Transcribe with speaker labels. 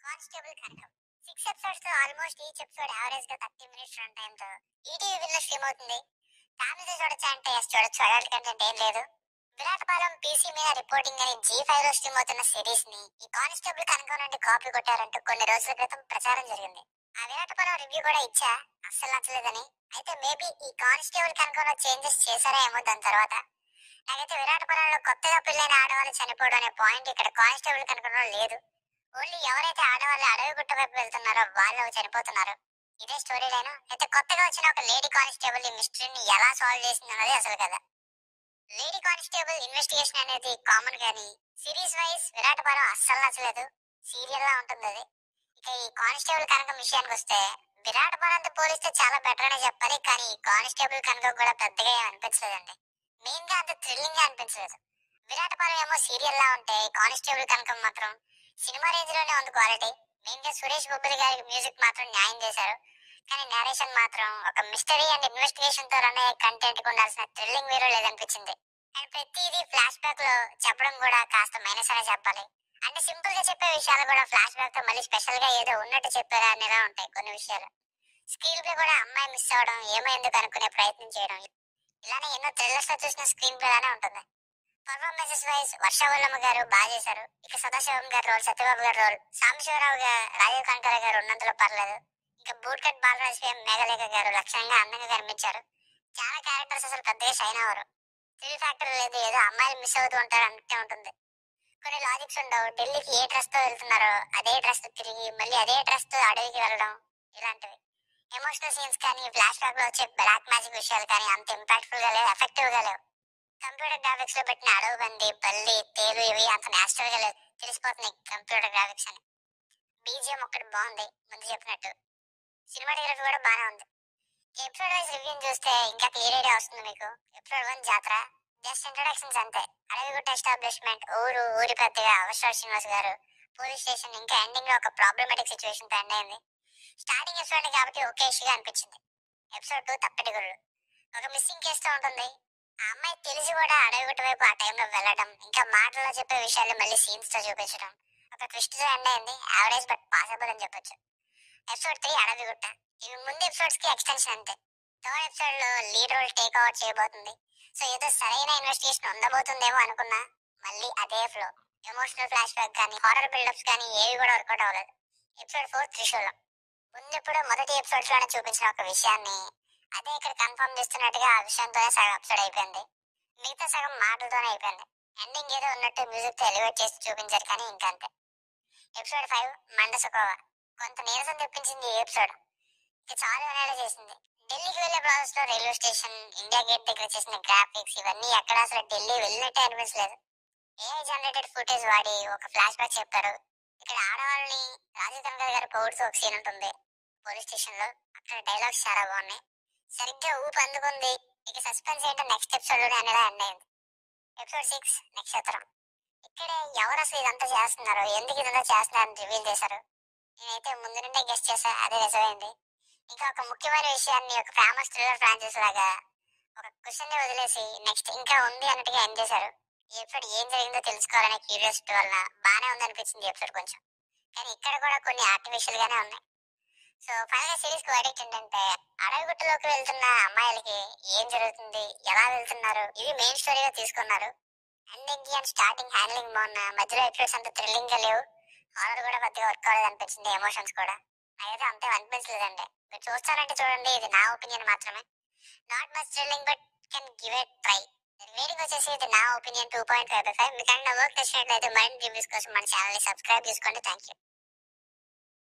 Speaker 1: Constable కనకం 6 episodes తో almost each episode average గా 30 minutes run time తో ఈటీవీ విల్ స్ట్రీమ్ అవుతుంది. ఫ్యామిలీతో చూడొచ్చా అంటే చూడొచ్చు, అడల్ట్ కంటెంట్ ఏం లేదు. విరాటపాలెం పీసీ మీద రిపోర్టింగ్ అని G5 లో స్ట్రీమ్ అవుతున్న సిరీస్ ని ఈ కానిస్టేబుల్ కనకం నుండి కాపీ కొట్టారంటూ కొన్ని రోజుల క్రితం ప్రచారం జరిగింది. ఆ విరాటపాలెం రివ్యూ కూడా ఇచ్చా, అస్సలు నచ్చలేదని. అయితే మేబీ ఈ కానిస్టేబుల్ కనకంలో చేంజెస్ చేశారా ఏమో దాని తర్వాత. నాకైతే విరాటపాలెంలో కొత్తగా పెళ్ళైన ఆడవాళ్ళు చనిపోవడం అనే పాయింట్ ఇక్కడ కానిస్టేబుల్ కనకంలో లేదు. ఓన్లీ ఎవరైతే ఆడవాళ్ళు అడవి గుట్ట వైపు వెళ్తున్నారో వాళ్ళు చనిపోతున్నారు. ఇదే స్టోరీ లైన్. అయితే కొత్తగా వచ్చిన ఒక లేడీ కానిస్టేబుల్ ఈ మిస్టరీని ఎలా సాల్వ్ చేసింది అన్నది అసలు కదా. లేడీ కానిస్టేబుల్ ఇన్వెస్టిగేషన్ అనేది కామన్ గానీ సిరీస్ వైజ్ విరాటపాలెం అస్సలు నచ్చలేదు. సీరియల్ లా ఉంటుంది అది. ఇక ఈ కానిస్టేబుల్ కనకం విషయానికి వస్తే విరాటపాలెంతో పోలిస్తే చాలా బెటర్ అనే చెప్పాలి. కానీ ఈ కానిస్టేబుల్ కనకం కూడా పెద్దగా ఏం అనిపించలేదండి. మెయిన్ గా అంత థ్రిల్లింగ్ గా అనిపించలేదు. విరాటపాలెం ఏమో సీరియల్ లా ఉంటే కానిస్టేబుల్ కనకం మాత్రం సినిమా రేంజ్ లోనే ఉంది క్వాలిటీ. మెయిన్ గా సురేష్ బొబ్బిలి గారికి మ్యూజిక్ మాత్రం న్యాయం చేశారు. కానీ నేరేషన్ మాత్రం ఒక మిస్టరీ అండ్ ఇన్వెస్టిగేషన్ తో రన్ అయ్యే కంటెంట్ కు ఉండాల్సిన థ్రిల్లింగ్ వేరే లేదనిపించింది. అండ్ ప్రతిదీ ఫ్లాష్ బ్యాక్ లో చెప్పడం కూడా కాస్త మైనస్ అనే చెప్పాలి. అంటే సింపుల్ గా చెప్పే విషయాలు కూడా ఫ్లాష్ బ్యాక్ తో మళ్ళీ స్పెషల్ గా ఏదో ఉన్నట్టు చెప్పారా అనేలా ఉంటాయి కొన్ని విషయాలు. స్క్రీన్ ప్లే కూడా అమ్మాయి మిస్ అవడం, ఏమో ఎందుకు అనుకునే ప్రయత్నం చేయడం, ఇలానే ఎన్నో థ్రిల్లర్స్ లో చూసిన స్క్రీన్ ప్లే లానే ఉంటుంది. పర్ఫార్మెన్సెస్ వైజ్ వర్షవల్లమ్మ గారు బాగా చేశారు. ఇక సదాశివం గారి రోల్, సత్యబాబు గారి రోల్, సాంబశివరావు గారు, రాజీవ్ కనకర గారు ఉన్నంతలో పర్లేదు. ఇక బూట్ కట్ బాలరాజ్ మేఘలేఖ గారు లక్షణంగా అందంగా కనిపించారు. చాలా క్యారెక్టర్స్ అసలు పెద్దగా షైన్ అవ్వరు. థ్రిల్ ఫ్యాక్టర్ లేదు, ఏదో అమ్మాయిలు మిస్ అవుతూ ఉంటారు అన్నట్టే ఉంటుంది. కొన్ని లాజిక్స్ ఉండవు. ఢిల్లీకి ఏ డ్రెస్ తో వెళ్తున్నారో అదే డ్రెస్ తో తిరిగి మళ్ళీ అదే డ్రెస్ తో అడవికి వెళ్ళడం, ఇలాంటివి. ఎమోషనల్ సీన్స్ కానీ ఫ్లాష్ బ్యాక్ లో వచ్చే బ్లాక్ మ్యాజిక్ విషయాలు కానీ అంత ఇంపాక్ట్ఫుల్ గా లేవు, ఎఫెక్టివ్ గా లేవు. కంప్యూటర్ గ్రాఫిక్స్ లో పెట్టిన అడవి బంది, బల్లి, తేలు ఇవి అంత నేచురల్ గా లేదు, తెలిసిపోతున్నాయి కంప్యూటర్ గ్రాఫిక్స్ అని. బీజిఎం ఒక్కటి బాగుంది ముందు చెప్పినట్టు. సినిమాటోగ్రఫీ కూడా బాగానే ఉంది. ఎపిసోడ్ వైజ్ రివ్యూ చూస్తే ఇంకా క్లియర్ ఐడియా వస్తుంది మీకు. ఎపిసోడ్ 1 జాతర, జస్ట్ ఇంట్రొడక్షన్స్ అంతే. అడవిగుట్ట ఎస్టాబ్లిష్మెంట్, ఊరి పెద్దగా అవసర శ్రీనివాస్ గారు, పోలీస్ స్టేషన్, ఇంకా ఎండింగ్ లో ఒక ప్రాబ్లమాటిక్ సిచ్యువేషన్ తో ఎండ్ అయింది. స్టార్టింగ్ ఎపిసోడ్ కాబట్టి ఒకే ఇష్యూగా అనిపించింది. ఎపిసోడ్ 2 తప్పటి గురుడు, ఒక మిస్సింగ్ కేసుతో ఉంటుంది. ఆ అమ్మాయి తెలిసి కూడా అడవిగుట్ట వైపు ఆ టైంలో వెళ్ళడం, ఇంకా మాటల్లో చెప్పే విషయాలు మళ్ళీ సీన్స్ తో చూపించడం, ఒక ట్విస్ట్ తో ఎండ్ అయింది. యావరేజ్ బట్ పాసిబుల్ అని చెప్పొచ్చు. ఎపిసోడ్ 3 అడవిగుట్ట, ఇవి ముందు ఎపిసోడ్స్ కి ఎక్స్టెన్షన్ అంతే. థర్డ్ ఎపిసోడ్ లో లీడ్ రోల్ టేక్ ఓవర్ చేయబోతుంది. సో ఏదో సరైన ఇన్వెస్టిగేషన్ ఉండబోతుందేమో అనుకున్నా, మళ్ళీ అదే ఫ్లో. ఎమోషనల్ ఫ్లాష్ బ్యాక్ కానీ హారర్ బిల్డప్స్ కానీ ఏవి కూడా వర్కౌట్ అవ్వలేదు. ఎపిసోడ్ 4 త్రిశూలం, ముందెప్పుడు మొదటి ఎపిసోడ్స్ లోనే చూపించిన ఒక విషయాన్ని అదే ఇక్కడ కన్ఫర్మ్ చేస్తున్నట్టుగా ఆ విషయంతోనే సగం ఎపిసోడ్ అయిపోయింది. మిగతా సగం మాటలతోనే అయిపోయింది. ఎండింగ్ ఏదో ఉన్నట్టు మ్యూజిక్ తో ఎలివేట్ చేసి చూపించారు కానీ ఇంకంతే. ఎపిసోడ్ 5 మండసుకోవ, కొంత నీరసం తెప్పించింది ఈ ఎపిసోడ్. ఇక చాలు అనేలా చేసింది. ఢిల్లీకి వెళ్లే ప్రాసెస్ లో రైల్వే స్టేషన్, ఇండియా గేట్ దగ్గర చేసిన గ్రాఫిక్స్ ఇవన్నీ ఎక్కడ అసలు ఢిల్లీ వెళ్ళినట్టే అనిపించలేదు. ఏఐ జనరేటెడ్ ఫుటేజ్ వాడి ఒక ఫ్లాష్ బ్యాక్ చెప్పారు. ఇక్కడ ఆడవాళ్ళని రాజీవ్ కనకర్ గారు పొగుడుతూ ఒక సీన్ ఉంటుంది పోలీస్ స్టేషన్ లో. అక్కడ డైలాగ్స్ చాలా బాగున్నాయి, సరిగ్గా ఊపు అందుకుంది. ఇక సస్పెన్స్ ఏంటో నెక్స్ట్ ఎపిసోడ్ లోనే అనేలా ఎండ్ అయింది. ఎపిసోడ్ 6 నక్షత్రం, ఇక్కడే ఎవరు అసలు ఇదంతా చేస్తున్నారు, ఎందుకు ఇదంతా చేస్తున్నారని రివీల్ చేశారు. నేనైతే ముందు నుండే గెస్ట్ చేశా, అదే నిజమైంది. ఇంకా ఒక ముఖ్యమైన విషయాన్ని ఒక ఫేమస్ థ్రిల్లర్ ఫ్రాంచైజ్ లాగా ఒక క్వశ్చన్ ని వదిలేసి నెక్స్ట్ ఇంకా ఉంది అన్నట్టుగా ఎండ్ చేశారు. ఈ ఎపిసోడ్ ఏం జరిగిందో తెలుసుకోవాలనే క్యూరియాసిటీ వల్ల బాగానే ఉందనిపించింది ఎపిసోడ్ కొంచెం. కానీ ఇక్కడ కూడా కొన్ని ఆర్టిఫిషియల్ గానే ఉన్నాయి. సో ఫైనల్ గా సిరీస్ కి వర్డిక్ట్ ఏంటంటే, అడవిగుట్టలోకి వెళ్తున్న అమ్మాయిలకి ఏం జరుగుతుంది, ఎలా వెళ్తున్నారు, ఇవి మెయిన్ స్టోరీగా తీసుకున్నారు. ఎండింగ్ అండ్ స్టార్టింగ్ హ్యాండ్లింగ్ బాగున్నా, మధ్యలో ఎపిసోడ్స్ అంత థ్రిల్లింగ్ గా లేవు. హారర్ కూడా పెద్దగా వర్క్ అవ్వలేదు అనిపించింది. ఎమోషన్స్ కూడా నాకైతే అంతే అనిపించలేదండి. మీరు చూస్తారంటే చూడండి, ఇది నా ఒపీనియన్ మాత్రమే. Not much thrilling but can give a try. Rating వచ్చేసి ఇది నా ఒపీనియన్ 2.5/5. మీకు నా వర్క్ నచ్చినట్లయితే మరిన్ని రివ్యూస్ కోసం మన ఛానల్ ని సబ్స్క్రైబ్ చేసుకోండి. Thank you.